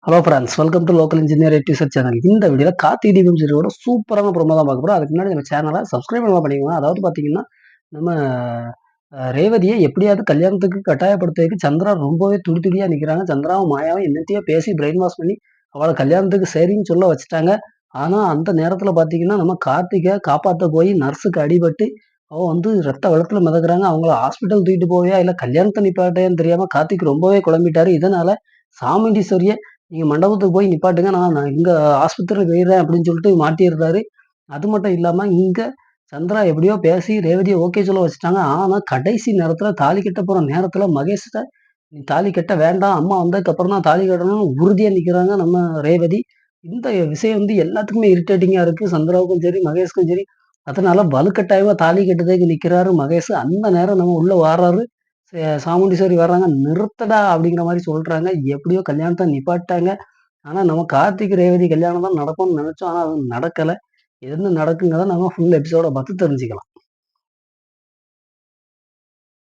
Hello friends, welcome to local engineer research channel. இந்த வீடியோல கார்த்திகை தீபம் சீரியலோட சூப்பரான ப்ரோமோ தான் பார்க்க போறோம். அதுக்கு முன்னாடி நம்ம சேனலை சப்ஸ்கிரைப் பண்ணாம பண்ணிக்கோங்க. அதாவது பார்த்தீங்கன்னா, நம்ம ரேவதியை எப்படியாவது கல்யாணத்துக்கு கட்டாயப்படுத்துறதுக்கு சந்திரா ரொம்பவே துடி துடியா நிக்கிறாங்க. சந்திராவும் மாயாவும் என்னத்தையோ பேசி பிரெயின் வாஷ் பண்ணி அவளை கல்யாணத்துக்கு சரின்னு சொல்ல வச்சுட்டாங்க. ஆனா அந்த நேரத்துல பார்த்தீங்கன்னா, நம்ம கார்த்திகை காப்பாத்த போய் நர்ஸுக்கு அடிபட்டு அவ வந்து ரத்த வெள்ளத்துல மிதக்குறாங்க. அவங்கள ஹாஸ்பிட்டல் தூக்கிட்டு போவையா, இல்ல கல்யாணத்த நிப்பாட்டையான்னு தெரியாம கார்த்திக் ரொம்பவே குழம்பிட்டாரு. இதனால சாமுண்டீஸ்வரிய நீங்க மண்டபத்துக்கு போய் நிப்பாட்டுங்க. நான் இங்க ஆஸ்பத்திரியில போயிடுறேன் அப்படின்னு சொல்லிட்டு மாட்டியிருந்தாரு. அது மட்டும் இல்லாம இங்க சந்திரா எப்படியோ பேசி ரேவதிய ஓகே சொல்ல வச்சுட்டாங்க. ஆனா கடைசி நேரத்துல தாலி கட்ட போற நேரத்துல மகேஷ்ட்ட நீ தாலி கட்ட வேண்டாம். அம்மா வந்ததுக்கு அப்புறம் தான் தாலி கட்டணும்னு உறுதியா நிக்கிறாங்க நம்ம ரேவதி. இந்த விஷயம் வந்து எல்லாத்துக்குமே இரிட்டேட்டிங்கா இருக்கு. சந்திராவுக்கும் சரி, மகேஷ்க்கும் சரி. அதனால வலுக்கட்டாயமா தாலி கட்டுறதுக்கு நிக்கிறாரு மகேஷ். அந்த நேரம் நம்ம உள்ள வாராரு. சாமுண்டீஸ்வரி வர்றாங்க. "நிறுத்தடா" அப்படிங்கிற மாரி சொல்றாங்க. எப்படியோ கல்யாணத்த நிப்பாட்டிட்டாங்க. ஆனா நம்ம கார்த்திக், ரேவதி கல்யாணம் தான் நடக்கும்னு நெனச்சோம். ஆனா அது நடக்கல. என்ன நடக்குங்கிறத நம்ம ஃபுல் எபிசோட பார்த்து தெரிஞ்சுக்கலாம்.